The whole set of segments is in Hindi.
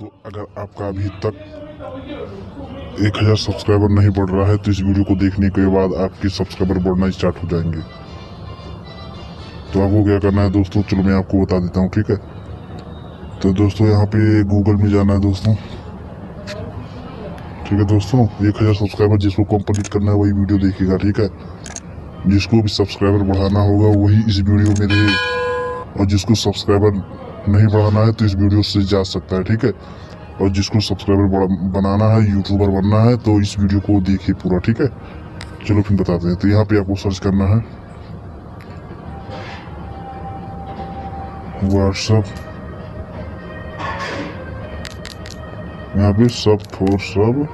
दोस्तों, अगर आपका अभी तक 1000 सब्सक्राइबर नहीं बढ़ रहा है तो इस वीडियो को देखने के बाद आपके सब्सक्राइबर बढ़ना स्टार्ट हो जाएंगे। तो आपको क्या करना है दोस्तों, चलो मैं आपको बता देता हूँ, ठीक है। तो दोस्तों यहाँ पे गूगल में जाना है दोस्तों, ठीक है दोस्तों। 1000 सब्सक्राइबर जिसको कंप्लीट करना है वही वीडियो देखेगा, ठीक है। जिसको भी सब्सक्राइबर बढ़ाना होगा वही इस वीडियो में रहे, और जिसको सब्सक्राइबर नहीं बढ़ाना है तो इस वीडियो से जा सकता है, ठीक है। और जिसको सब्सक्राइबर बनाना है, यूट्यूबर बनना है, तो इस वीडियो को देखिए पूरा, ठीक है। चलो फिर बताते हैं। तो यहाँ पे आपको सर्च करना है व्हाट्सएप, यहाँ पे सब फॉर सब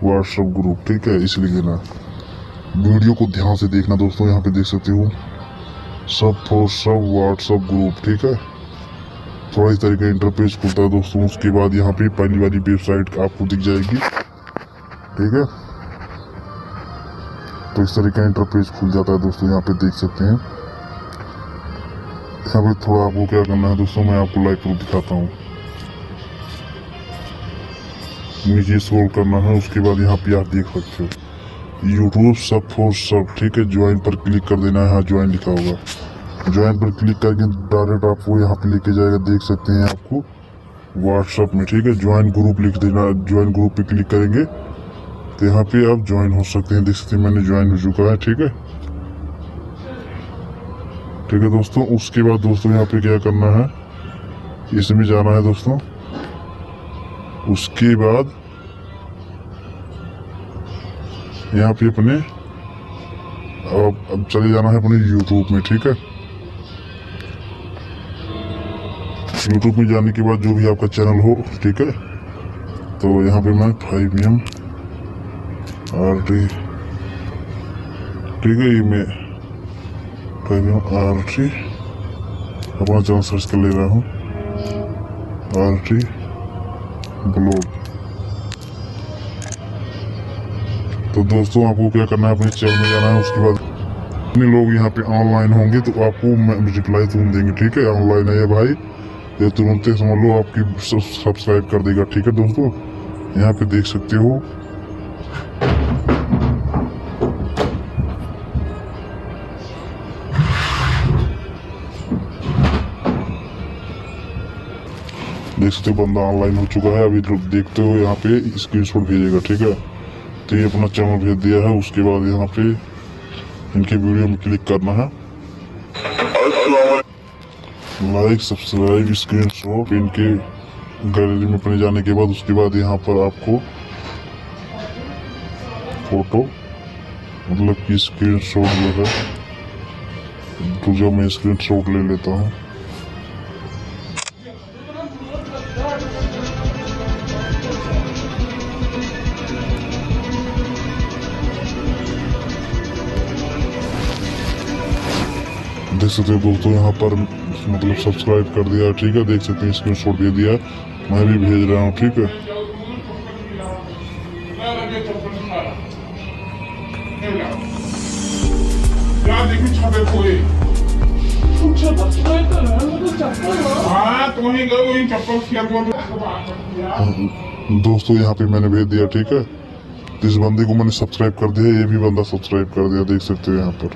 व्हाट्सएप ग्रुप, ठीक है। इसलिए देना, वीडियो को ध्यान से देखना दोस्तों। यहाँ पे देख सकते हो सब फॉर सब व्हाट्सएप ग्रुप, ठीक है। थोड़ा इस तरीके इंटरफेस खुलता है दोस्तों। उसके बाद यहाँ पे पहली वाली वेबसाइट आपको दिख जाएगी, ठीक है। तो इस तरीके का इंटरफेस खुल जाता है दोस्तों, यहाँ पे देख सकते हैं। यहाँ पे थोड़ा आपको क्या करना है दोस्तों, मैं आपको लाइव प्रूफ दिखाता हूँ। नीचे स्क्रॉल करना है, उसके बाद यहाँ पे आप देख सकते हो यूट्यूब सब फॉर सब, ठीक है। ज्वाइन पर क्लिक कर देना है, हाँ ज्वाइन लिखा होगा। ज्वाइन पर क्लिक करके डायरेक्ट आपको यहाँ पे लेके जाएगा, देख सकते हैं आपको व्हाट्सएप में, ठीक है। ज्वाइन ग्रुप लिख देना, ज्वाइन ग्रुप पे क्लिक करेंगे तो यहाँ पे आप ज्वाइन हो सकते हैं। देख सकते हैं मैंने ज्वाइन हो चुका है, ठीक है। ठीक है दोस्तों, उसके बाद दोस्तों यहाँ पे क्या करना है, इसमें जाना है दोस्तों। उसके बाद यहाँ पे अपने अब चले जाना है अपने यूट्यूब में, ठीक है। यूट्यूब में जाने के बाद जो भी आपका चैनल हो, ठीक है। तो यहाँ पे मैं 5M RT, ठीक है, ये मैं 5M RT अपना चैनल सर्च कर ले रहा हूँ, RT ब्लॉग। तो दोस्तों आपको क्या करना है, अपने चैनल में जाना है। उसके बाद जितने लोग यहाँ पे ऑनलाइन होंगे तो आपको रिप्लाई तुरंत देंगे, ठीक है। ऑनलाइन है ये भाई, ये तुरंत समझ लो आपकी सब्सक्राइब कर देगा, ठीक है दोस्तों। यहाँ पे देख सकते हो देख सकते हो बंदा ऑनलाइन हो चुका है। अभी देखते हो यहाँ पे स्क्रीनशॉट भेजेगा, ठीक है। तो ये अपना चैनल भेज दिया है। उसके बाद यहाँ पे इनके वीडियो में क्लिक करना है, लाइक सब्सक्राइब स्क्रीनशॉट इनके गैलरी में अपने जाने के बाद, उसके बाद यहाँ पर आपको फोटो मतलब कि स्क्रीनशॉट जो है, तो जब मैं स्क्रीनशॉट ले लेता हूँ, देख सकते हो दोस्तों यहाँ पर मतलब सब्सक्राइब कर दिया, ठीक है। देख सकते हैं स्क्रीनशॉट दे दिया, मैं भी भेज रहा हूँ, ठीक है। दोस्तों यहाँ पे मैंने भेज दिया, ठीक है। इस बंदे को मैंने सब्सक्राइब कर दिया, ये भी बंदा सब्सक्राइब कर दिया, देख सकते हो यहाँ पर।